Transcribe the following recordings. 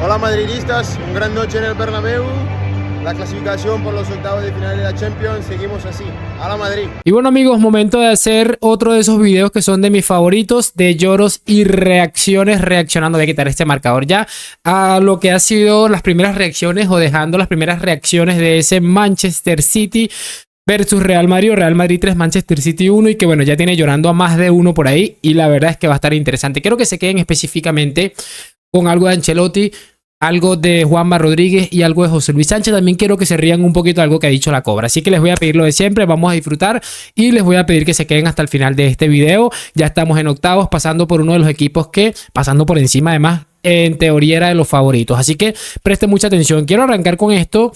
Hola madridistas, una gran noche en el Bernabéu, la clasificación por los octavos de final de la Champions, seguimos así, a la Madrid. Y bueno amigos, momento de hacer otro de esos videos que son de mis favoritos, de lloros y reacciones, reaccionando, voy a quitar este marcador ya, a lo que ha sido las primeras reacciones o dejando las primeras reacciones de ese Manchester City versus Real Madrid, o Real Madrid 3, Manchester City 1, y que bueno, ya tiene llorando a más de uno por ahí, y la verdad es que va a estar interesante. Quiero que se queden específicamente con algo de Ancelotti, algo de Juanma Rodríguez y algo de José Luis Sánchez. También quiero que se rían un poquito de algo que ha dicho la Cobra. Así que les voy a pedir lo de siempre, vamos a disfrutar y les voy a pedir que se queden hasta el final de este video. Ya estamos en octavos, pasando por uno de los equipos que, pasando por encima además, en teoría era de los favoritos. Así que presten mucha atención. Quiero arrancar con esto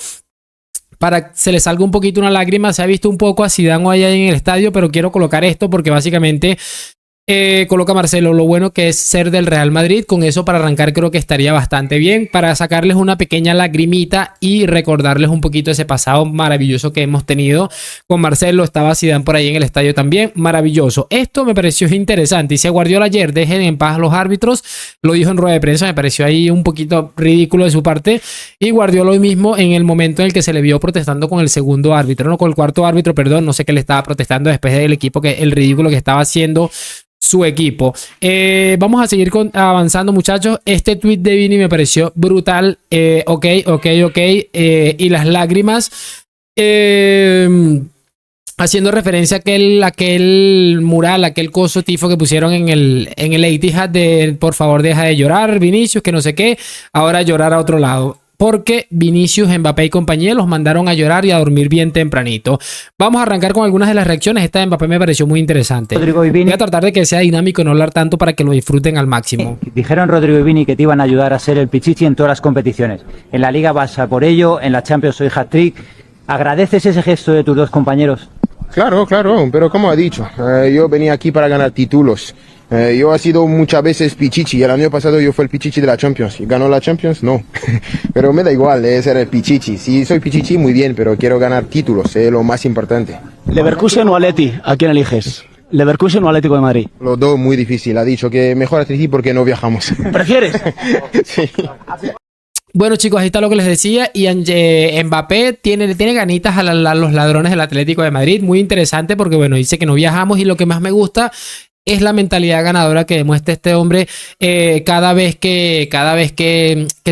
para que se les salga un poquito una lágrima. Se ha visto un poco a Zidane allá en el estadio, pero quiero colocar esto porque básicamente coloca Marcelo lo bueno que es ser del Real Madrid. Con eso para arrancar creo que estaría bastante bien, para sacarles una pequeña lagrimita y recordarles un poquito ese pasado maravilloso que hemos tenido con Marcelo. Estaba Zidane por ahí en el estadio también, maravilloso. Esto me pareció interesante. Y se Guardiola ayer, dejen en paz a los árbitros, lo dijo en rueda de prensa, me pareció ahí un poquito ridículo de su parte. Y Guardiola hoy mismo, en el momento en el que se le vio protestando con el segundo árbitro, no con el cuarto árbitro, perdón, no sé qué le estaba protestando después del equipo, que el ridículo que estaba haciendo su equipo. Vamos a seguir avanzando, muchachos. Este tweet de Vini me pareció brutal. Ok. Y las lágrimas. Haciendo referencia a aquel mural, aquel coso tifo que pusieron en el Etihad de por favor deja de llorar, Vinicius, que no sé qué. Ahora llorar a otro lado. Porque Vinicius, Mbappé y compañía los mandaron a llorar y a dormir bien tempranito. Vamos a arrancar con algunas de las reacciones. Esta de Mbappé me pareció muy interesante. Rodrigo y Vini. Voy a tratar de que sea dinámico y no hablar tanto para que lo disfruten al máximo. Dijeron Rodrigo y Vini que te iban a ayudar a ser el pichichi en todas las competiciones. En la Liga vas a por ello, en la Champions soy hat-trick. ¿Agradeces ese gesto de tus dos compañeros? Claro, pero como ha dicho, yo venía aquí para ganar títulos. Yo he sido muchas veces pichichi, el año pasado yo fui el pichichi de la Champions. ¿Y ganó la Champions? No, pero me da igual ser el pichichi. Si soy pichichi, muy bien, pero quiero ganar títulos, es lo más importante. ¿Leverkusen o Atleti? ¿A quién eliges? ¿Leverkusen o Atlético de Madrid? Los dos muy difícil, ha dicho que mejor Atleti porque no viajamos. ¿Prefieres? Sí. Bueno chicos, ahí está lo que les decía. Y Mbappé le tiene ganitas a los ladrones del Atlético de Madrid. Muy interesante porque bueno, dice que no viajamos, y lo que más me gusta es la mentalidad ganadora que demuestra este hombre cada vez que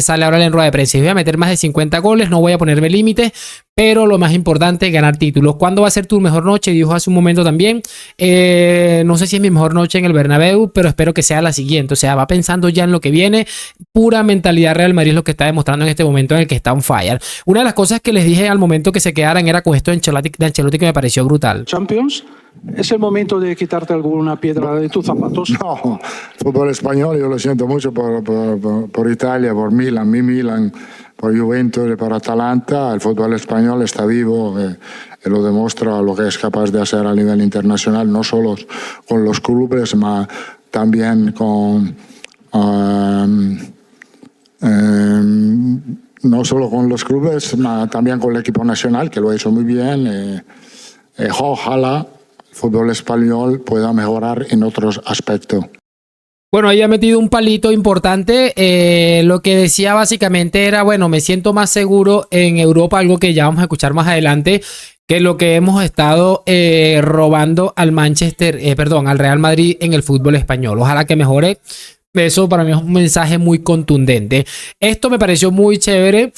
sale ahora en rueda de prensa. Voy a meter más de 50 goles, no voy a ponerme límites, pero lo más importante es ganar títulos. ¿Cuándo va a ser tu mejor noche? Dijo hace un momento también. No sé si es mi mejor noche en el Bernabéu, pero espero que sea la siguiente. O sea, va pensando ya en lo que viene. Pura mentalidad Real Madrid es lo que está demostrando en este momento en el que está on fire. Una de las cosas que les dije al momento que se quedaran era con esto de Ancelotti que me pareció brutal. Champions, ¿es el momento de quitarte alguna piedra de tus zapatos? No, fútbol español, yo lo siento mucho por Italia, por Milan, mi Milan, por Juventus y por Atalanta. El fútbol español está vivo y lo demuestra lo que es capaz de hacer a nivel internacional, no solo con los clubes, sino también con... no solo con los clubes, sino también con el equipo nacional, que lo ha hecho muy bien. Ojalá el fútbol español pueda mejorar en otros aspectos. Bueno, ahí ha metido un palito importante. Lo que decía básicamente era, bueno, me siento más seguro en Europa, algo que ya vamos a escuchar más adelante, que lo que hemos estado robando al al Real Madrid en el fútbol español. Ojalá que mejore. Eso para mí es un mensaje muy contundente. Esto me pareció muy chévere.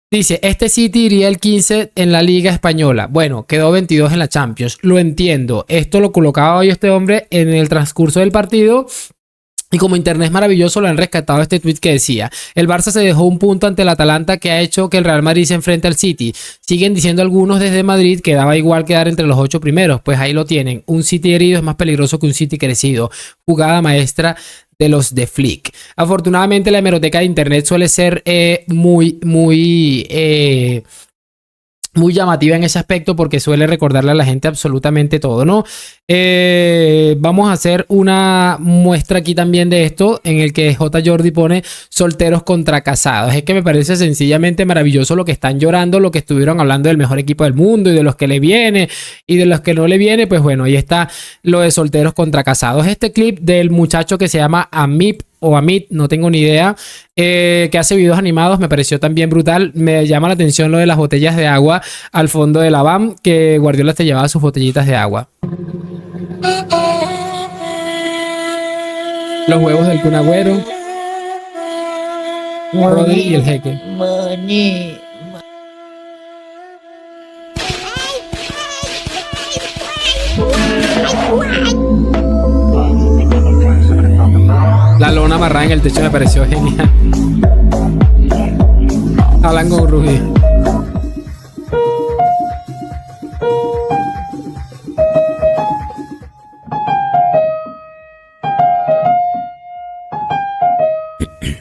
Dice, este City iría el 15 en la Liga Española. Bueno, quedó 22 en la Champions. Lo entiendo. Esto lo colocaba hoy este hombre en el transcurso del partido. Y como internet es maravilloso, lo han rescatado este tweet que decía: el Barça se dejó un punto ante el Atalanta que ha hecho que el Real Madrid se enfrente al City. Siguen diciendo algunos desde Madrid que daba igual quedar entre los 8 primeros. Pues ahí lo tienen. Un City herido es más peligroso que un City crecido. Jugada maestra de los de Flick. Afortunadamente la hemeroteca de internet suele ser muy llamativa en ese aspecto, porque suele recordarle a la gente absolutamente todo, ¿no? Vamos a hacer una muestra aquí también de esto, en el que J. Jordi pone solteros contra casados. Es que me parece sencillamente maravilloso lo que están llorando, lo que estuvieron hablando del mejor equipo del mundo y de los que le viene y de los que no le viene. Pues bueno, ahí está lo de solteros contra casados. Este clip del muchacho que se llama Amip o Amit, no tengo ni idea, que hace videos animados, me pareció también brutal. Me llama la atención lo de las botellas de agua al fondo de la van, que Guardiola te llevaba sus botellitas de agua. Los huevos del Kun Agüero, Rodri y el Jeque. La lona amarrada en el techo me pareció genial. Hablan con Rudy.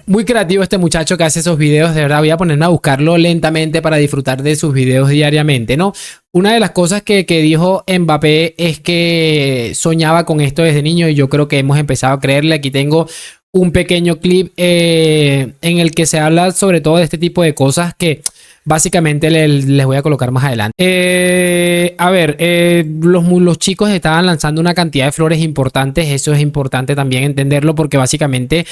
Muy creativo este muchacho que hace esos videos, de verdad voy a ponerme a buscarlo lentamente para disfrutar de sus videos diariamente, ¿no? Una de las cosas que dijo Mbappé es que soñaba con esto desde niño y yo creo que hemos empezado a creerle. Aquí tengo un pequeño clip en el que se habla sobre todo de este tipo de cosas que básicamente les voy a colocar más adelante. A ver, los chicos estaban lanzando una cantidad de flores importantes. Eso es importante también entenderlo porque básicamente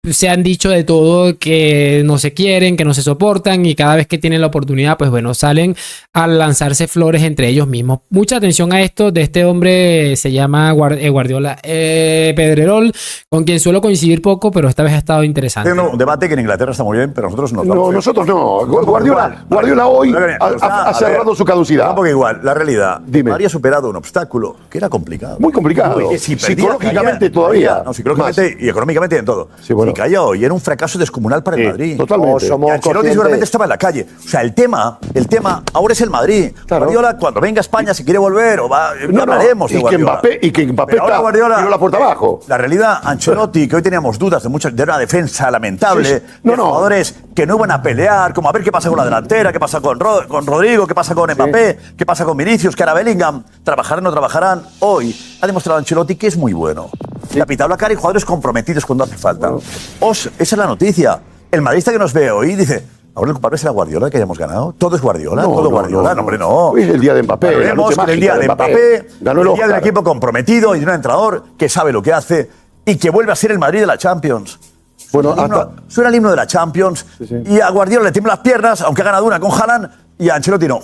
se han dicho de todo, que no se quieren, que no se soportan, y cada vez que tienen la oportunidad, pues bueno, salen a lanzarse flores entre ellos mismos. Mucha atención a esto de este hombre, se llama Guardiola Pedrerol, con quien suelo coincidir poco, pero esta vez ha estado interesante. Un debate que en Inglaterra está muy bien, pero nosotros no. No, nosotros no. Guardiola hoy ha cerrado su caducidad. Porque igual, la realidad, Dime. había superado un obstáculo que era complicado. Muy complicado. Psicológicamente todavía. No, psicológicamente y económicamente en todo. Sí, bueno. Y cayó hoy era un fracaso descomunal para el Madrid. Totalmente. Y Ancelotti seguramente estaba en la calle. O sea, el tema ahora es el Madrid. Claro. Guardiola, cuando venga a España, si quiere volver, hablaremos de Guardiola. Y que Mbappé Pero ahora Guardiola tiró la puerta abajo. La realidad, Ancelotti, que hoy teníamos dudas de una defensa lamentable, Sí. de jugadores que no iban a pelear, como a ver qué pasa con la delantera, qué pasa con Rodrigo, qué pasa con Mbappé, qué pasa con Vinicius, que era Bellingham, trabajarán o no trabajarán. Hoy ha demostrado Ancelotti que es muy bueno. Le ha pitado la cara y jugadores comprometidos cuando hace falta. Esa es la noticia. El madridista que nos ve hoy dice: ¿ahora el culpable será Guardiola que hayamos ganado? ¿Todo es Guardiola? ¿Todo Guardiola? No, hombre, no. Hoy es el día de Mbappé. Veremos el día de Mbappé, ganó el el día de un Oscar. equipo comprometido y de un entrenador que sabe lo que hace y que vuelve a ser el Madrid de la Champions. Bueno, Suena el himno de la Champions y a Guardiola le tiemblan las piernas, aunque ha ganado una con Haaland, y a Ancelotti no.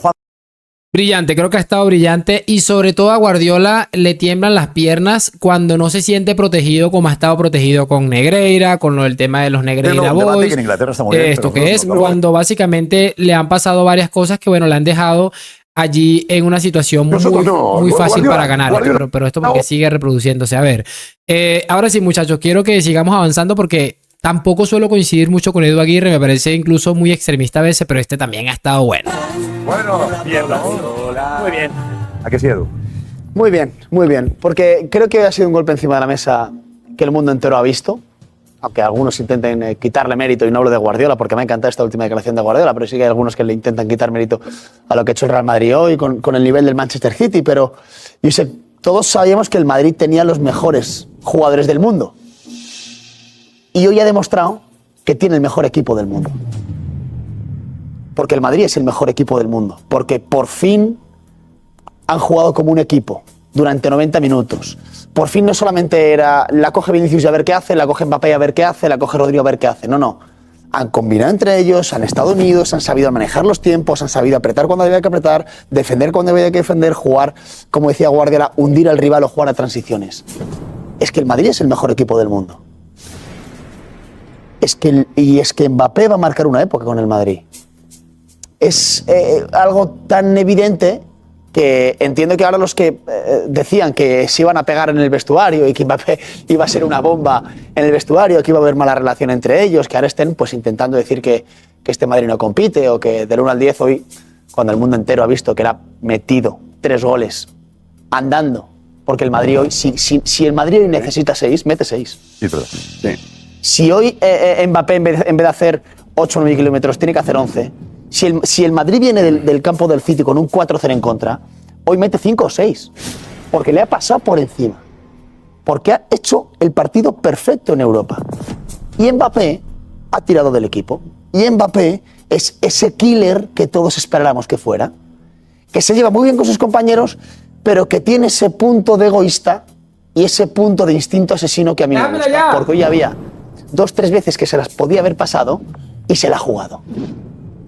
Brillante, creo que ha estado brillante, y sobre todo a Guardiola le tiemblan las piernas cuando no se siente protegido como ha estado protegido con Negreira, con lo del tema de los Negreira Boys. Que en Inglaterra está muy bien, Esto pero que es, no, cuando básicamente le han pasado varias cosas que, bueno, le han dejado allí en una situación muy fácil para ganar. Pero esto porque sigue reproduciéndose. A ver, ahora sí, muchachos, quiero que sigamos avanzando porque tampoco suelo coincidir mucho con Edu Aguirre, me parece incluso muy extremista a veces, pero este también ha estado bueno. Bueno, bien, muy bien. ¿A qué sí, Edu? Muy bien, porque creo que ha sido un golpe encima de la mesa que el mundo entero ha visto, aunque algunos intenten quitarle mérito, y no hablo de Guardiola, porque me ha encantado esta última declaración de Guardiola, pero sí que hay algunos que le intentan quitar mérito a lo que ha hecho el Real Madrid hoy con el nivel del Manchester City, pero yo sé, todos sabíamos que el Madrid tenía los mejores jugadores del mundo, y hoy ha demostrado que tiene el mejor equipo del mundo. Porque el Madrid es el mejor equipo del mundo. Porque por fin han jugado como un equipo durante 90 minutos. Por fin no solamente era la coge Vinicius y a ver qué hace, la coge Mbappé a ver qué hace, la coge Rodrigo a ver qué hace. No. Han combinado entre ellos, han estado unidos, han sabido manejar los tiempos, han sabido apretar cuando había que apretar, defender cuando había que defender, jugar, como decía Guardiola, hundir al rival o jugar a transiciones. Es que el Madrid es el mejor equipo del mundo. Es que Mbappé va a marcar una época con el Madrid. Es algo tan evidente que entiendo que ahora los que decían que se iban a pegar en el vestuario y que Mbappé iba a ser una bomba en el vestuario, que iba a haber mala relación entre ellos, que ahora estén pues intentando decir que este Madrid no compite, o que del 1 al 10 hoy, cuando el mundo entero ha visto que le ha metido 3 goles andando, porque el Madrid hoy, si el Madrid hoy necesita 6, mete 6. Sí, perdón. Sí. Si hoy Mbappé en vez de hacer 8 o 9 kilómetros tiene que hacer 11, si el Madrid viene del campo del City con un 4-0 en contra, hoy mete 5 o 6, porque le ha pasado por encima, porque ha hecho el partido perfecto en Europa. Y Mbappé ha tirado del equipo, y Mbappé es ese killer que todos esperáramos que fuera, que se lleva muy bien con sus compañeros, pero que tiene ese punto de egoísta y ese punto de instinto asesino que a mí me gusta. Porque hoy había 2-3 veces que se las podía haber pasado y se la ha jugado.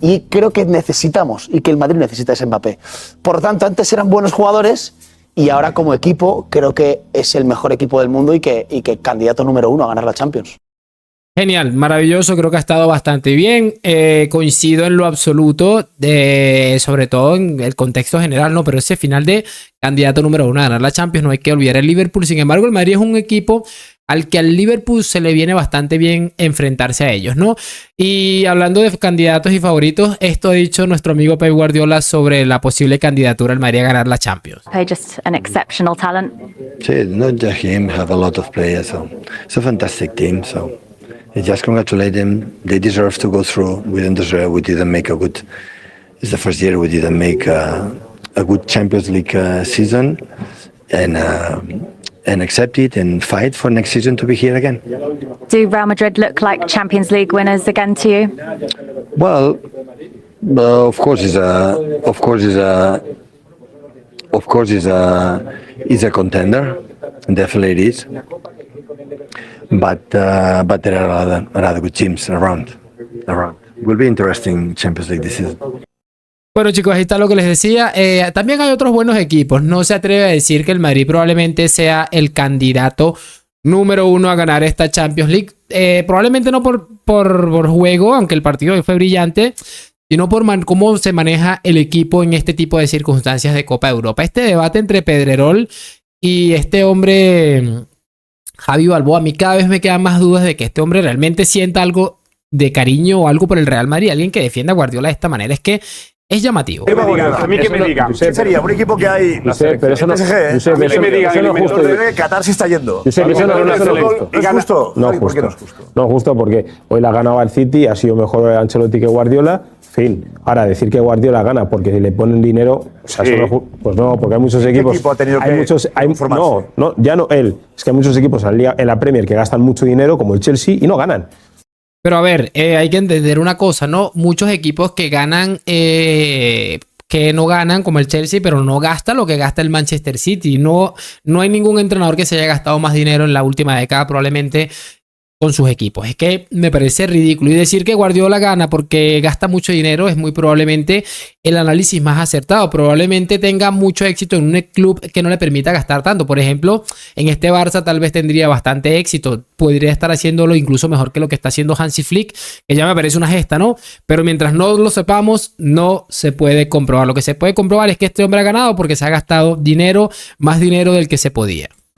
Y creo que necesitamos, y que el Madrid necesita ese Mbappé. Por lo tanto, antes eran buenos jugadores y ahora como equipo creo que es el mejor equipo del mundo y que candidato número 1 a ganar la Champions. Genial, maravilloso, creo que ha estado bastante bien. Coincido en lo absoluto, sobre todo en el contexto general, ¿no? Pero ese final de candidato número 1 a ganar la Champions, no hay que olvidar el Liverpool. Sin embargo, el Madrid es un equipo al que al Liverpool se le viene bastante bien enfrentarse a ellos, ¿no? Y hablando de candidatos y favoritos, esto ha dicho nuestro amigo Pep Guardiola sobre la posible candidatura al Madrid a ganar la Champions. Just an exceptional talent. Sí, not just him, have a lot of players, so it's a fantastic team, so I just congratulate them. They deserve to go through. We didn't deserve. We didn't make a good. It's the first year we didn't make a good Champions League season, and accept it and fight for next season to be here again. Do Real Madrid look like Champions League winners again to you? Well, of course, is a contender, definitely it is. But there are other good teams around. Will be interesting Champions League this season. Bueno, chicos, ahí está lo que les decía. También hay otros buenos equipos. No se atreve a decir que el Madrid probablemente sea el candidato número 1 a ganar esta Champions League. Probablemente no por juego, aunque el partido hoy fue brillante, sino por cómo se maneja el equipo en este tipo de circunstancias de Copa de Europa. Este debate entre Pedrerol y este hombre Javi Balboa, a mí cada vez me quedan más dudas de que este hombre realmente sienta algo de cariño o algo por el Real Madrid. Alguien que defienda a Guardiola de esta manera es llamativo. A mí que me digan. ¿Qué sería? Un equipo que hay. Pero eso no es justo. Qatar se está yendo. Eso no es justo. No es justo porque hoy la ganaba el City, ha sido mejor Ancelotti que Guardiola. Fin. Ahora, decir que Guardiola gana porque le ponen dinero, o sea, Sí. pues no, porque hay muchos equipos. ¿Qué equipo ha tenido hay que muchos, conformarse? no, ya no él. Es que hay muchos equipos en la Premier que gastan mucho dinero, como el Chelsea, y no ganan. Pero a ver, hay que entender una cosa, ¿no? Muchos equipos que ganan, que no ganan, como el Chelsea, pero no gasta lo que gasta el Manchester City. No hay ningún entrenador que se haya gastado más dinero en la última década, probablemente, con sus equipos. Es que me parece ridículo. Y decir que Guardiola gana porque gasta mucho dinero es muy probablemente el análisis más acertado. Probablemente tenga mucho éxito en un club que no le permita gastar tanto. Por ejemplo, en este Barça tal vez tendría bastante éxito. Podría estar haciéndolo incluso mejor que lo que está haciendo Hansi Flick, que ya me parece una gesta, ¿no? Pero mientras no lo sepamos, no se puede comprobar. Lo que se puede comprobar es que este hombre ha ganado porque se ha gastado dinero, más dinero del que se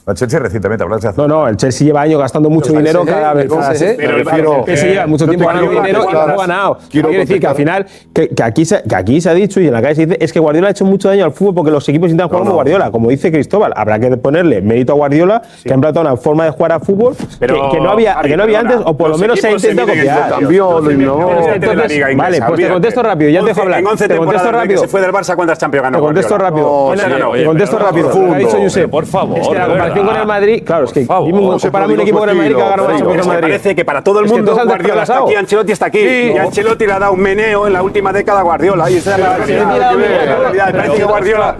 se El Chelsea recientemente, No, el Chelsea lleva años gastando mucho dinero cada vez. Pero el Chelsea lleva mucho tiempo ganando dinero y no ha ganado. Quiero decir que al final, que aquí se ha dicho y en la calle se dice, es que Guardiola ha hecho mucho daño al fútbol porque los equipos intentan jugar como Guardiola. Como dice Cristóbal, habrá que ponerle mérito a Guardiola, que ha implantado una forma de jugar al fútbol que no había antes, o por lo menos se ha intentado copiar. Vale, pues te contesto rápido, ya te dejo hablar. Te contesto rápido. Se fue del Barça, ¿cuántas Champions ganó? Te contesto rápido. Te contesto rápido. Lo ha dicho Josep. Por favor. Con el Madrid, claro, es que comparame un equipo con el Madrid que ha ganado mucho con el Madrid. Parece que para todo el mundo Guardiola está aquí, Ancelotti está aquí. Y Ancelotti le ha dado un meneo en la última década a Guardiola. Y esa es la realidad. Parece que Guardiola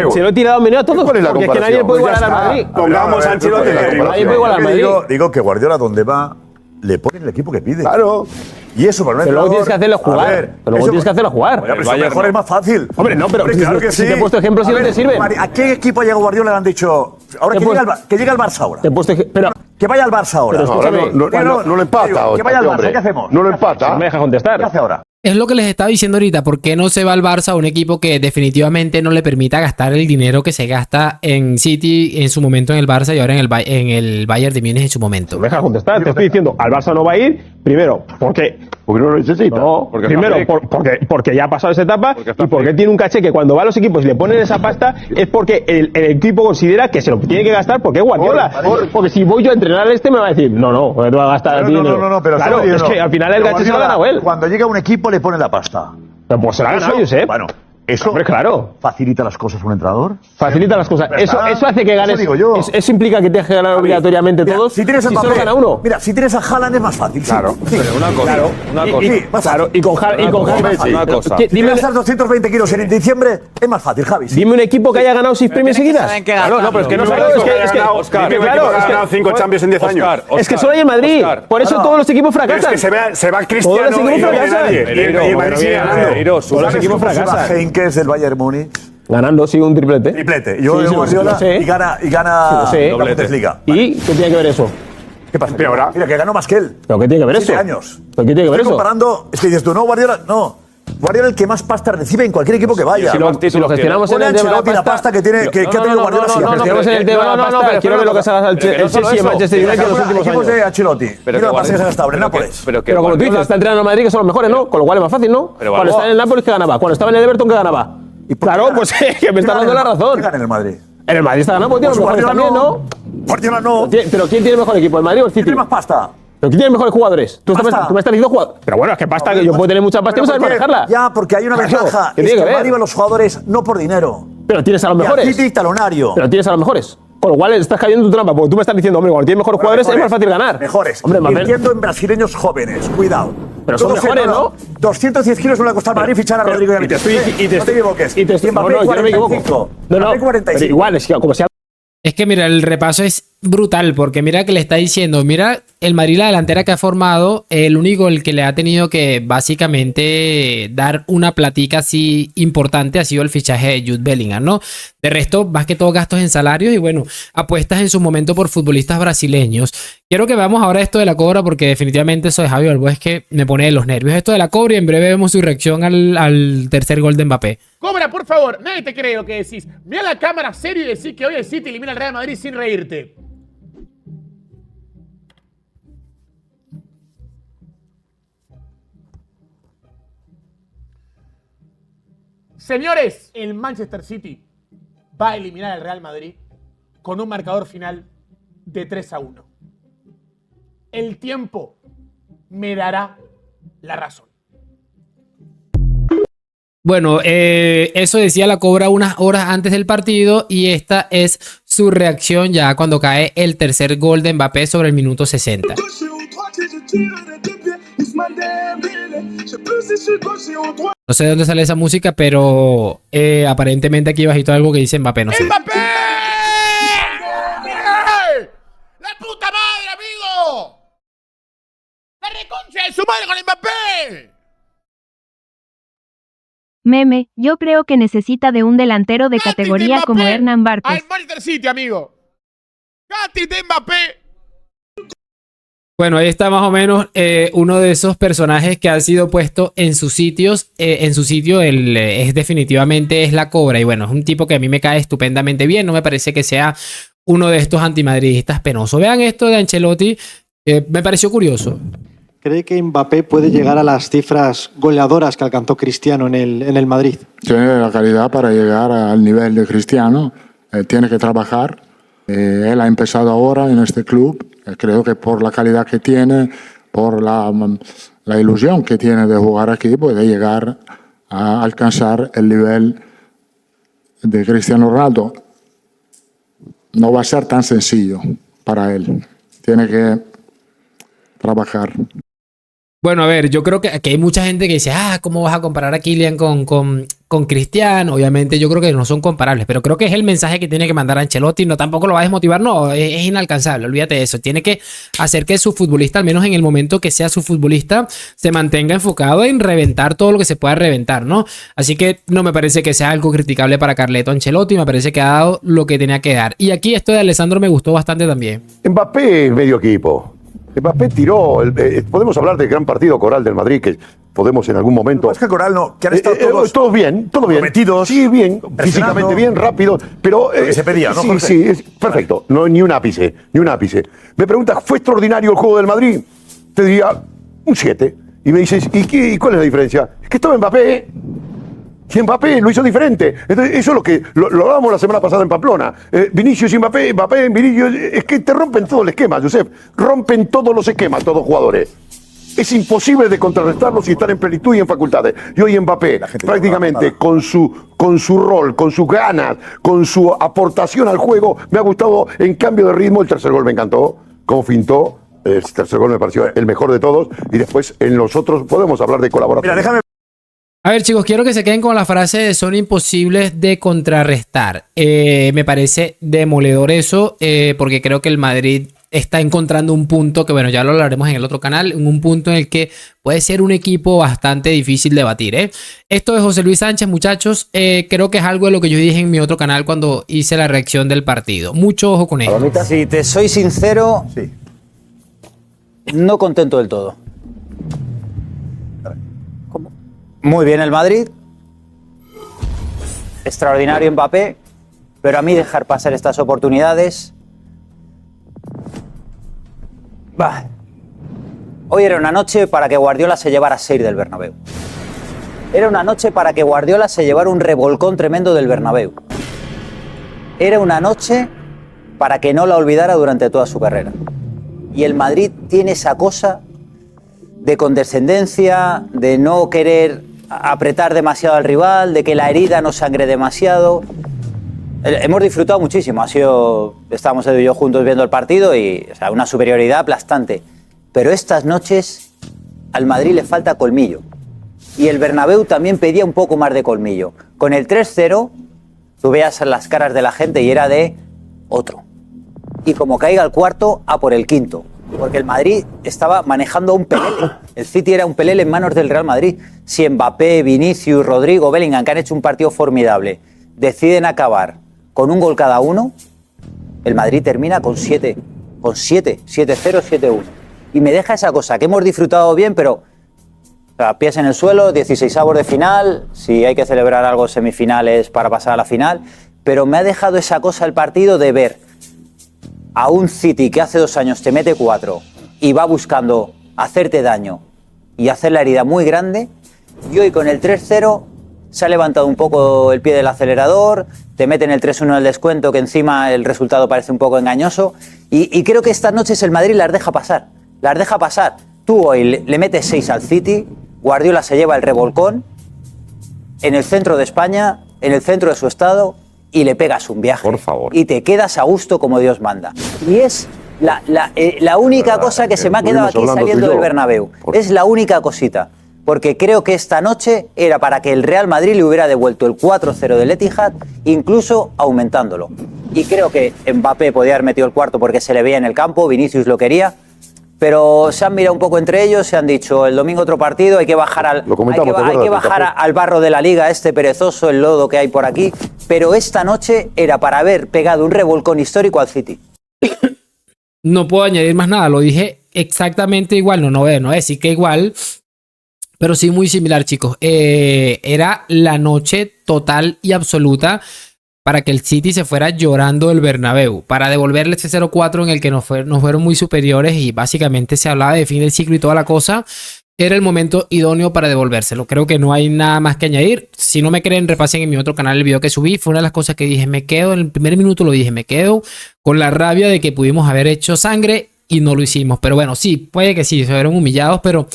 Ancelotti le ha dado un meneo a todos. Porque es que nadie puede igualar al Madrid. Pongamos a Ancelotti. Nadie puede igualar al Madrid. Digo que Guardiola donde va le ponen el equipo que pide. Claro. Y eso para un Pero luego tienes que hacerlo jugar. Pero luego tienes que hacerlo jugar. Pero mejor es más fácil. Hombre, no, pero claro que si te he puesto ejemplos y no te sirven. ¿A qué equipo ha llegado Guardiola? Le han dicho, ahora que llega al Barça ahora. Pero que vaya al Barça ahora. No lo empata. Que vaya al Barça, ¿qué hacemos? No lo empata. No me deja contestar. ¿Qué hace ahora? Es lo que les estaba diciendo ahorita. ¿Por qué no se va al Barça, un equipo que definitivamente no le permita gastar el dinero que se gasta en City en su momento en el Barça y ahora en el Bayern de Múnich en su momento? No me dejas contestar. Te estoy diciendo, al Barça no va a ir, primero, porque no lo necesita. No, primero, porque ya ha pasado esa etapa y porque tiene un caché que cuando va a los equipos y le ponen esa pasta es porque el equipo considera que se lo tiene que gastar porque es Guardiola. Porque si voy yo a entrenar a este me va a decir, no, te va a gastar dinero. No, pero claro, es que al final el caché se lo ha ganado él. Cuando llega un equipo le pone la pasta. Pero pues se la ha ganado, Josep. Bueno, Eso, hombre, claro. ¿Facilita las cosas un entrenador? Facilita las cosas. Eso hace que ganes. Eso digo yo. Eso implica que tienes que ganar obligatoriamente Mira, todos. Si tienes a solo Mbappé, gana uno. Mira, si tienes a Haaland es más fácil. Claro. Sí. Pero una cosa. Claro. Una cosa. Sí, más Claro. fácil. Y con Si dime, tienes 220 kilos en diciembre, es más fácil, Javi. Sí. dime un equipo que haya ganado 6 premios seguidas. Claro, no, pero es que no Claro, sabes es que- es que- Oscar. claro, Claro, es que- 5 Champions en 10 años. Es que solo hay en Madrid. Por eso todos los equipos Pero fracasan. es que se va Todos Cristiano los equipos y no viene fracasan. nadie. Y el Madrid sigue ganando. Todos los equipos Se va fracasan. Heynckes del Bayern Múnich. Ganando, sí, un triplete. Triplete. Yo Sí, de sí, Guardiola lo sé. y gana Sí, lo sé. la Bundesliga. ¿Y qué tiene que ver eso? ¿Qué pasa? Mira, que ganó más que él. ¿Pero qué tiene que ver eso? 7 años. ¿Pero qué tiene que ver Estoy eso? comparando, es que dices tú, no, Guardiola, no. Guardiola el que más pasta recibe en cualquier equipo que vaya. Si lo gestionamos en Pone el tema de Ancelotti la pasta que tiene, que ha tenido Guardiola siempre. No, gestionamos en el tema de la pasta. Quiero ver lo que has al Chelsea y el Manchester United en los últimos Equipos de años. Ancelotti. Mira la pasta que se ha gastado en Nápoles. Pero como tú dices, está entrenando en Madrid, que son los mejores, ¿no? Con lo cual es más fácil, ¿no? Cuando estaba en el Nápoles, ¿qué ganaba? Cuando estaba en el Everton, ¿qué ganaba? Claro, pues que me está dando la razón. ¿Qué gana en el Madrid? En el Madrid está ganando, porque tiene los mejores también, ¿no? Guardiola no. Pero ¿quién tiene el mejor equipo, el Madrid o el City? Tiene más pasta. ¿Pero quién tiene mejores jugadores? Tú me estás diciendo jugadores. Pero bueno, es que pasta, que yo puedo tener mucha pasta y no saber manejarla. Ya, porque hay una ventaja. ¿Qué Es tiene que que el ver? Madrid va a los jugadores no por dinero. Pero tienes a los Y al mejores. City talonario. Pero tienes a los mejores. Con lo cual estás cayendo en tu trampa, porque tú me estás diciendo, hombre, cuando tienes mejores jugadores es más fácil ganar. Mejores. Hombre, Mbappé. Invirtiendo en brasileños jóvenes. Cuidado. Pero son Todos mejores, ¿no? 210 kilos no le ha costado al Madrid fichar a Rodrigo y a Y te Vinicius. estoy- y te No te equivoques. y te estoy- Mbappé no, yo no me equivoco. 45. No, Mbappé pero 45. igual, es que como sea. Es que mira, el repaso es brutal porque mira que le está diciendo, mira el Madrid, la delantera que ha formado, el único el que le ha tenido que básicamente dar una platica así importante ha sido el fichaje de Jude Bellingham, ¿no? De resto, más que todo gastos en salarios y bueno, apuestas en su momento por futbolistas brasileños. Quiero que veamos ahora esto de la cobra porque definitivamente eso de Javi Balbo es que me pone de los nervios. Esto de la cobra y en breve vemos su reacción al tercer gol de Mbappé. Cobra, por favor, nadie te cree lo que decís. Mira la cámara serio y decís que hoy el City elimina al Real Madrid sin reírte. Señores, el Manchester City va a eliminar al Real Madrid con un marcador final de 3-1. El tiempo me dará la razón. Bueno, eso decía la cobra unas horas antes del partido y esta es su reacción ya cuando cae el tercer gol de Mbappé sobre el minuto 60. No sé de dónde sale esa música, pero aparentemente aquí bajito algo que dice Mbappé, no sé. ¡Mbappé! ¡La puta madre, amigo! ¡La reconcha de su madre con Mbappé! Meme, yo creo que necesita de un delantero de categoría como Hernán Barcos. Al Manchester City, amigo. ¡Cati de Mbappé! Bueno, ahí está más o menos uno de esos personajes que ha sido puesto en sus sitios. En su sitio es definitivamente es la cobra. Y bueno, es un tipo que a mí me cae estupendamente bien. No me parece que sea uno de estos antimadridistas penosos. Vean esto de Ancelotti. Me pareció curioso. ¿Cree que Mbappé puede llegar a las cifras goleadoras que alcanzó Cristiano en el Madrid? Tiene la calidad para llegar al nivel de Cristiano, tiene que trabajar. Él ha empezado ahora en este club, creo que por la calidad que tiene, por la ilusión que tiene de jugar aquí, puede llegar a alcanzar el nivel de Cristiano Ronaldo. No va a ser tan sencillo para él, tiene que trabajar. Bueno, a ver, yo creo que aquí hay mucha gente que dice, ¿cómo vas a comparar a Kylian con Cristiano? Obviamente yo creo que no son comparables, pero creo que es el mensaje que tiene que mandar Ancelotti. No, tampoco lo va a desmotivar, no, es inalcanzable, olvídate de eso. Tiene que hacer que su futbolista, al menos en el momento que sea su futbolista, se mantenga enfocado en reventar todo lo que se pueda reventar, ¿no? Así que no me parece que sea algo criticable para Carleto Ancelotti, me parece que ha dado lo que tenía que dar. Y aquí esto de Alessandro me gustó bastante también. Mbappé es medio equipo. Mbappé tiró, podemos hablar del gran partido coral del Madrid, que podemos en algún momento... Es que Coral no, que han estado todos bien, todo bien. Comprometidos, sí, bien, físicamente bien, rápido, pero... Lo que se pedía, ¿no, Sí, Jorge? sí, es perfecto, no, ni un ápice, ni un ápice. Me preguntas, ¿fue extraordinario el juego del Madrid? Te diría un 7. Y me dices, ¿y cuál es la diferencia? Es que estaba Mbappé, y Mbappé lo hizo diferente. Entonces, eso es lo que lo hablábamos la semana pasada en Pamplona. Vinicius y Mbappé, Vinicius, es que te rompen todo el esquema, Josep. Rompen todos los esquemas, todos los jugadores. es imposible de contrarrestarlos y están en plenitud y en facultades. Y hoy Mbappé, prácticamente con su rol, con sus ganas, con su aportación al juego, me ha gustado en cambio de ritmo. El tercer gol me encantó, cómo fintó. El tercer gol me pareció el mejor de todos. Y después en los otros podemos hablar de colaboración. Mira, déjame. A ver, chicos, quiero que se queden con la frase de son imposibles de contrarrestar. Me parece demoledor eso, porque creo que el Madrid está encontrando un punto que, bueno, ya lo hablaremos en el otro canal, un punto en el que puede ser un equipo bastante difícil de batir. Esto es José Luis Sánchez, muchachos. Creo que es algo de lo que yo dije en mi otro canal cuando hice la reacción del partido. Mucho ojo con ello. Si te soy sincero, no contento del todo. Muy bien el Madrid, extraordinario Mbappé, pero a mí dejar pasar estas oportunidades... Bah. Hoy era una noche para que Guardiola se llevara 6 del Bernabéu. Era una noche para que Guardiola se llevara un revolcón tremendo del Bernabéu. Era una noche para que no la olvidara durante toda su carrera. Y el Madrid tiene esa cosa de condescendencia, de no querer apretar demasiado al rival, de que la herida no sangre demasiado. Hemos disfrutado muchísimo, estábamos Edu y yo juntos viendo el partido y una superioridad aplastante. Pero estas noches al Madrid le falta colmillo. Y el Bernabéu también pedía un poco más de colmillo. Con el 3-0, tú veías las caras de la gente y era de otro. Y como caiga el cuarto, a por el quinto. Porque el Madrid estaba manejando un pelele. El City era un pelele en manos del Real Madrid. Si Mbappé, Vinicius, Rodrigo, Bellingham, que han hecho un partido formidable, deciden acabar con un gol cada uno, el Madrid termina con 7. Con 7, 7-0, 7-1. Y me deja esa cosa, que hemos disfrutado bien, pero pies en el suelo, 16avos de final, si hay que celebrar algo semifinales para pasar a la final, pero me ha dejado esa cosa el partido de ver a un City que hace 2 años te mete 4 y va buscando hacerte daño y hacer la herida muy grande, y hoy con el 3-0 se ha levantado un poco el pie del acelerador, te meten el 3-1 en el descuento, que encima el resultado parece un poco engañoso, y creo que estas noches el Madrid las deja pasar, Tú hoy le metes 6 al City, Guardiola se lleva el revolcón en el centro de España, en el centro de su estado, y le pegas un viaje. Por favor. Y te quedas a gusto como Dios manda. Y es la única cosa que se me ha quedado aquí saliendo del Bernabéu. Es la única cosita. Porque creo que esta noche era para que el Real Madrid le hubiera devuelto el 4-0 del Etihad, incluso aumentándolo. Y creo que Mbappé podía haber metido el cuarto porque se le veía en el campo, Vinicius lo quería, pero se han mirado un poco entre ellos, se han dicho, el domingo otro partido, hay que bajar al barro de la liga, este perezoso, el lodo que hay por aquí, pero esta noche era para haber pegado un revolcón histórico al City. No puedo añadir más nada, lo dije exactamente igual, no voy a decir que igual, pero sí muy similar, chicos. Era la noche total y absoluta para que el City se fuera llorando del Bernabéu, para devolverle ese 0-4 en el que nos fueron muy superiores y básicamente se hablaba de fin del ciclo y toda la cosa. Era el momento idóneo para devolvérselo. Creo que no hay nada más que añadir. Si no me creen, repasen en mi otro canal el video que subí. Fue una de las cosas que dije, me quedo, en el primer minuto lo dije, me quedo con la rabia de que pudimos haber hecho sangre y no lo hicimos. Pero bueno, sí, puede que sí, se fueron humillados, pero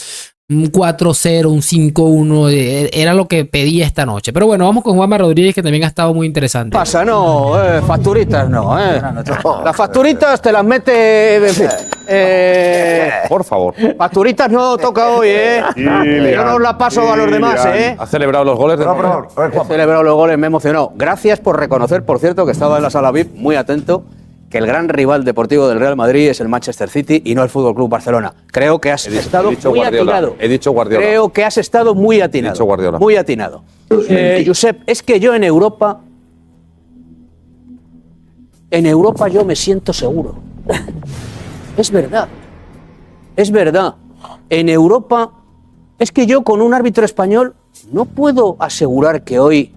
un 4-0, un 5-1, era lo que pedía esta noche. Pero bueno, vamos con Juanma Rodríguez, que también ha estado muy interesante. Pasa, no, facturitas no, Las facturitas te las mete... Por favor. Facturitas no toca hoy, Yo no las paso a los demás, ¿Ha celebrado los goles? He celebrado los goles, me emocionó. Gracias por reconocer, por cierto, que estaba en la sala VIP, muy atento, que el gran rival deportivo del Real Madrid es el Manchester City y no el Fútbol Club Barcelona. Creo que has estado muy atinado. He dicho Guardiola. Creo que has estado muy atinado. He dicho Guardiola. Muy atinado. Josep, es que yo en Europa yo me siento seguro. Es verdad. Es verdad. En Europa, es que yo con un árbitro español no puedo asegurar que hoy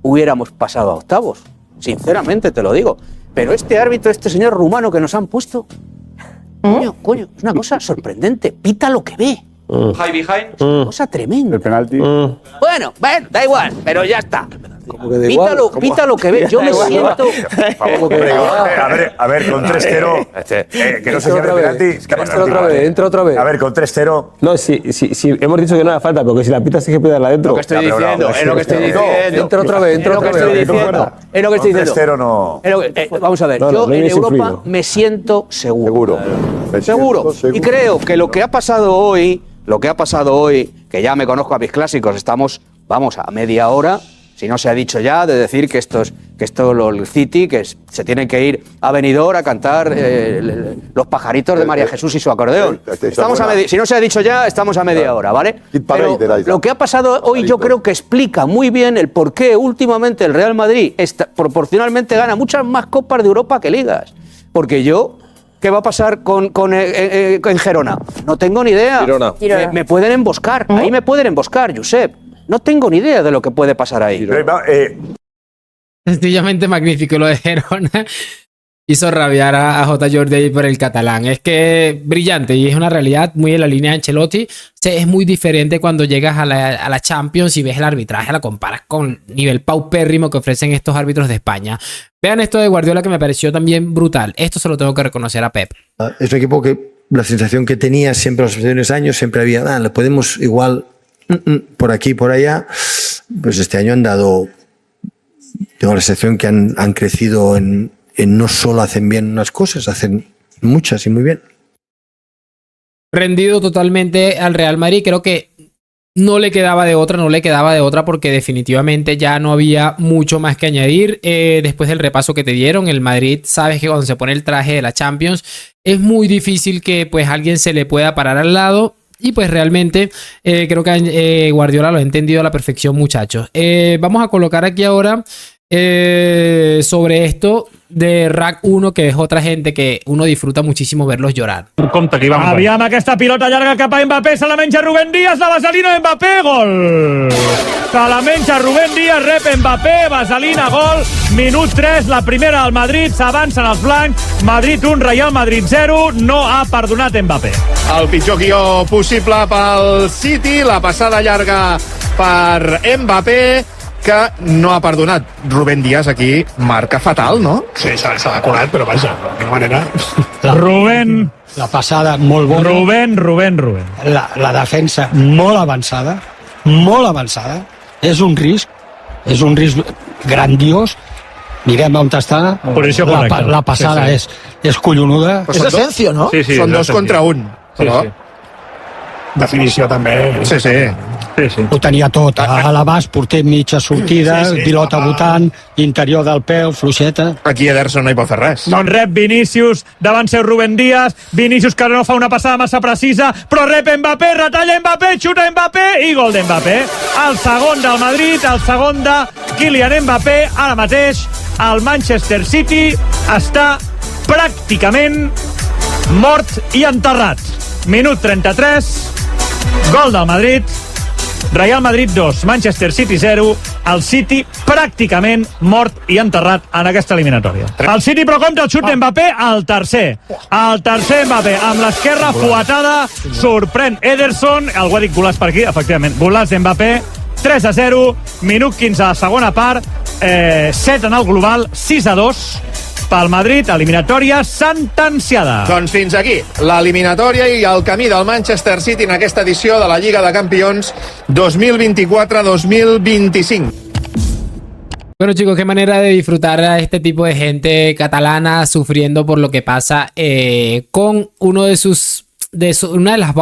hubiéramos pasado a octavos. Sinceramente te lo digo. Pero este árbitro, este señor rumano que nos han puesto, coño, es una cosa sorprendente. Pita lo que ve. High behind. Cosa tremenda. El penalti. Bueno, da igual, pero ya está. Pita lo que ve. Yo me siento. A ver, con 3-0. Que no se llame penalti. Entra otra vez. A ver, con 3-0. No, sí, hemos dicho que no hace falta, porque si la pita sí que puede darla adentro. Lo que estoy diciendo, es lo que estoy diciendo. Entra otra vez, entra otra vez. Es lo que estoy diciendo. 3-0 no. Vamos a ver, yo en Europa me siento seguro. Seguro. Y creo que lo que ha pasado hoy, que ya me conozco a mis clásicos, estamos, vamos, a media hora, si no se ha dicho ya, de decir que esto el City, que se tienen que ir a Benidorm a cantar los pajaritos de María Jesús y su acordeón. Si no se ha dicho ya, estamos a media hora, ¿vale? Pero lo que ha pasado hoy yo creo que explica muy bien el por qué últimamente el Real Madrid proporcionalmente gana muchas más copas de Europa que ligas. Porque ¿qué va a pasar en Gerona? No tengo ni idea. Me pueden emboscar, ahí me pueden emboscar, Josep. No tengo ni idea de lo que puede pasar ahí. Sencillamente magnífico lo de Gerona. Hizo rabiar a J. Jordi por el catalán. Es que brillante y es una realidad muy en la línea de Ancelotti. Es muy diferente cuando llegas a la Champions y ves el arbitraje, la comparas con el nivel paupérrimo que ofrecen estos árbitros de España. Vean esto de Guardiola que me pareció también brutal. Esto se lo tengo que reconocer a Pep. Es un equipo que la sensación que tenía siempre los primeros años, siempre había, le podemos igual por aquí, por allá. Pues este año han dado, tengo la sensación que han crecido en no solo hacen bien unas cosas, hacen muchas y muy bien. Rendido totalmente al Real Madrid, creo que no le quedaba de otra porque definitivamente ya no había mucho más que añadir. Después del repaso que te dieron, el Madrid, sabes que cuando se pone el traje de la Champions es muy difícil que pues alguien se le pueda parar al lado. Y pues realmente creo que Guardiola lo ha entendido a la perfección, muchachos. Vamos a colocar aquí ahora sobre esto de RAC 1, que es otra gente que uno disfruta muchísimo verlos llorar. Aviam aquesta pilota llarga cap a Mbappé, se la menja Rubén Díaz, la vaselina de Mbappé, gol! Se la menja Rubén Díaz, rep Mbappé, vaselina, gol, minut 3, la primera al Madrid, s'avancen els blancs, Madrid 1, Real Madrid 0, no ha perdonat Mbappé. El pitjor guió possible pel City, la passada llarga per Mbappé, que no ha perdonat. Rubén Díaz aquí marca fatal, no? Sí, s'ha decorat, però vaja, de manera... Rubén... La passada molt bona. Rubén. La defensa molt avançada. És un risc grandiós. Mirem on està. La passada és collonuda. És Asensio, no? Sí, són 2 contra 1. Però... Definició també. Sí. Ho tenia tot, a l'abast, porter mitja sortida, pilota votant, interior del peu, fluixeta. Aquí Ederson no hi pot fer res. Doncs rep Vinícius, davant seu Rubén Díaz, Vinícius que no fa una passada massa precisa, però rep Mbappé, retalla Mbappé, xuta Mbappé i gol d'Mbappé. El segon del Madrid, el segon de Kylian Mbappé. Ara mateix el Manchester City està pràcticament mort i enterrat. Minut 33, gol del Madrid, Real Madrid 2, Manchester City 0, el City pràcticament mort i enterrat en aquesta eliminatòria. El City però compta el xut d'Mbappé, el tercer Mbappé, amb l'esquerra fuetada, sorprèn Ederson, algú ha dit golàs per aquí, efectivament, golàs d'Mbappé, 3-0, minut 15 a la segona part, 7 en el global, 6-2, pel Madrid, eliminatòria sentenciada. Doncs fins aquí l'eliminatòria i el camí del Manchester City en aquesta edició de la Lliga de Campions 2024-2025. Bueno, chicos, qué manera de disfrutar a este tipo de gente catalana sufriendo por lo que pasa con una de las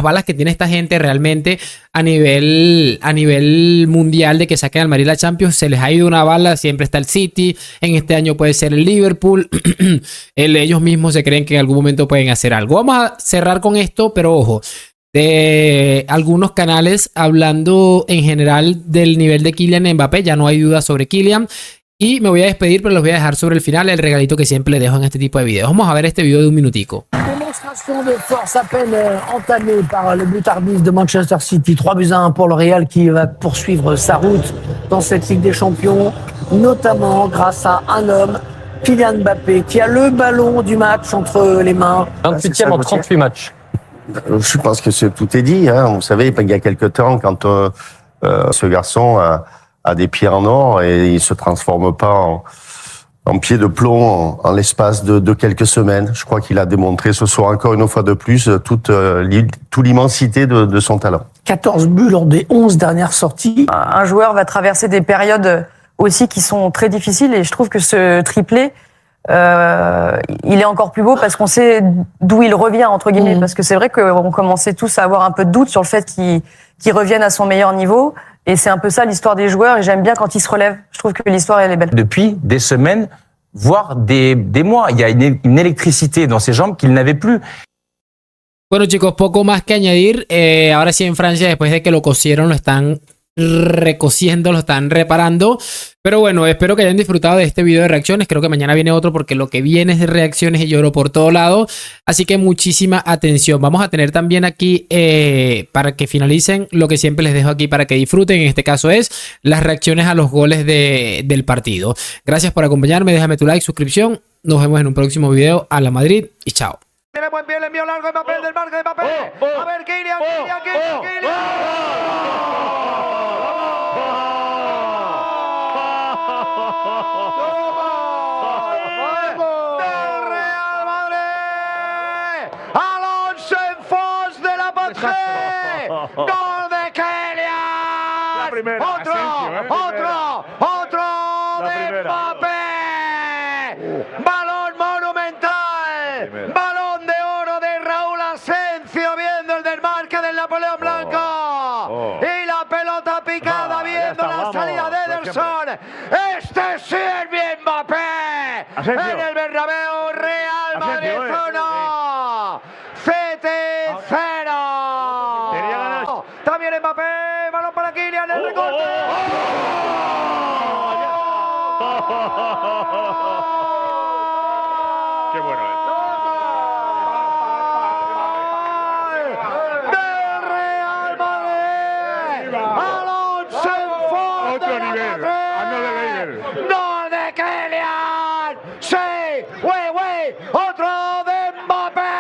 balas que tiene esta gente realmente a nivel mundial, de que saquen al Madrid la Champions. Se les ha ido una bala, siempre está el City, en este año puede ser el Liverpool. Ellos mismos se creen que en algún momento pueden hacer algo. Vamos a cerrar con esto, pero ojo, de algunos canales hablando en general del nivel de Kylian Mbappé. Ya no hay duda sobre Kylian. Y me voy a despedir, pero los voy a dejar sobre el final el regalito que siempre les dejo en este tipo de videos. Vamos a ver este video de un minutico. Démonstration de force à peine entamée par le butardiste de Manchester City. 3-1 pour le Real qui va poursuivre sa route dans cette Ligue des Champions, notamment grâce à un homme, Kylian Mbappé, qui a le ballon du match entre les mains. 28e en 38 matchs. Je pense que tout est dit. Vous savez, il y a quelques temps, quand ce garçon a des pieds en or et il se transforme pas en pied de plomb en l'espace de quelques semaines. Je crois qu'il a démontré ce soir encore une fois de plus toute l'immensité de son talent. 14 buts lors des 11 dernières sorties. Un joueur va traverser des périodes aussi qui sont très difficiles et je trouve que ce triplé, il est encore plus beau parce qu'on sait d'où il revient, entre guillemets. Parce que c'est vrai qu'on commençait tous à avoir un peu de doute sur le fait qu'il revienne à son meilleur niveau. Et c'est un peu ça l'histoire des joueurs et j'aime bien quand ils se relèvent. Je trouve que l'histoire, elle est belle. Depuis des semaines, voire des mois, il y a une électricité dans ses jambes qu'il n'avait plus. Bueno, chicos, poco más que añadir. Ahora sí, en Francia, después de que lo cosieron, lo están recosiendo, lo están reparando. Pero bueno, espero que hayan disfrutado de este video de reacciones. Creo que mañana viene otro porque lo que viene es de reacciones y lloro por todo lado. Así que muchísima atención. Vamos a tener también aquí, para que finalicen, lo que siempre les dejo aquí para que disfruten. En este caso es las reacciones a los goles del partido. Gracias por acompañarme. Déjame tu like, suscripción. Nos vemos en un próximo video. A la Madrid y chao. Tiene buen pie, el envío largo de Mbappé, del marco de Mbappé. A ver, Kylian. Alonso en Fos de la Patrie. Gol de Kylian. La primera. Otro de Mbappé. Balón monumental. Balón de oro de Raúl Asencio viendo el desmarque del Napoleón Blanco. Y la pelota picada viendo la salida de Ederson. Este sí es bien Mbappé. En el Bernabéu, Real Madrid 1. CT 0. También Mbappé. Balón para Kylian. El recorte. Qué bueno es. Del Real Madrid. Alonso en Fos. Otro nivel. Gol de Kylian. Sí. Otro de Mbappé.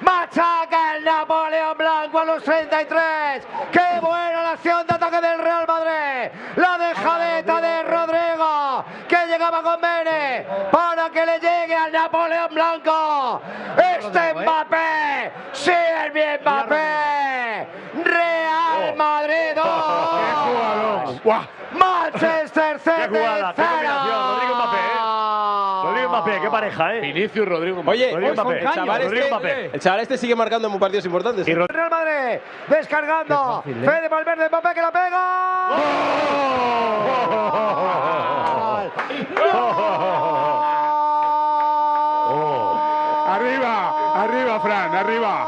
Machaca el Napoleón Blanco a los 33. Qué buena la acción de ataque del Real Madrid. La dejadeta de Rodrigo, que llegaba con Mene para que le llegue al Napoleón Blanco. Este Mbappé, sí es bien Mbappé. Real Madrid 2. Manchester City 0. Rodrigo Mbappé, Rodrigo Mbappé, qué pareja, Vinicius, Rodrigo Mbappé. Oye, Rodrigo Mbappé. el chaval este sigue marcando en partidos importantes. Real Madrid descargando. Fede Valverde, Mbappé que la pega. Arriba, Fran, arriba.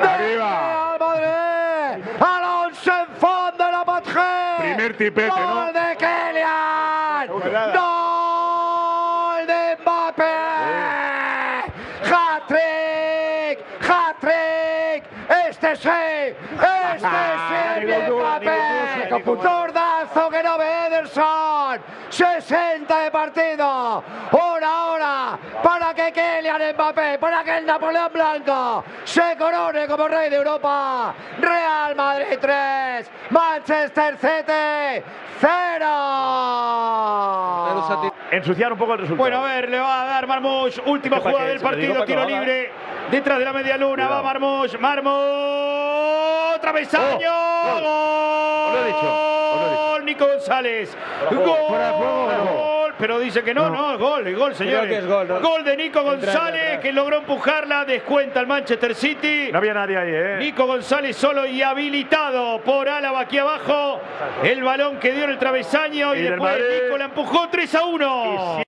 Real Madrid. Alonso en fondo de la Patrie. Primer tipete, ¿no? Gol de Kylian. Gol de Mbappé. Hat-trick. Este sí es Mbappé. Tordazo que no ve Ederson. 60 de partido. Una hora para que Kylian Mbappé, para que el Napoleón Blanco se corone como rey de Europa. Real Madrid 3, Manchester City 0. Ensuciar un poco el resultado. Bueno, a ver, le va a dar Marmoush. Última jugada del partido, tiro libre. Detrás de la media luna va Marmoush. Travesaño. Gol. Os lo he dicho. Nico González. Gol. Pero dice que no, es gol, señores. Gol de Nico González, que logró empujarla, descuenta el Manchester City. No había nadie ahí, Nico González solo y habilitado por Álava aquí abajo. El balón que dio en el travesaño y después Nico la empujó 3-1.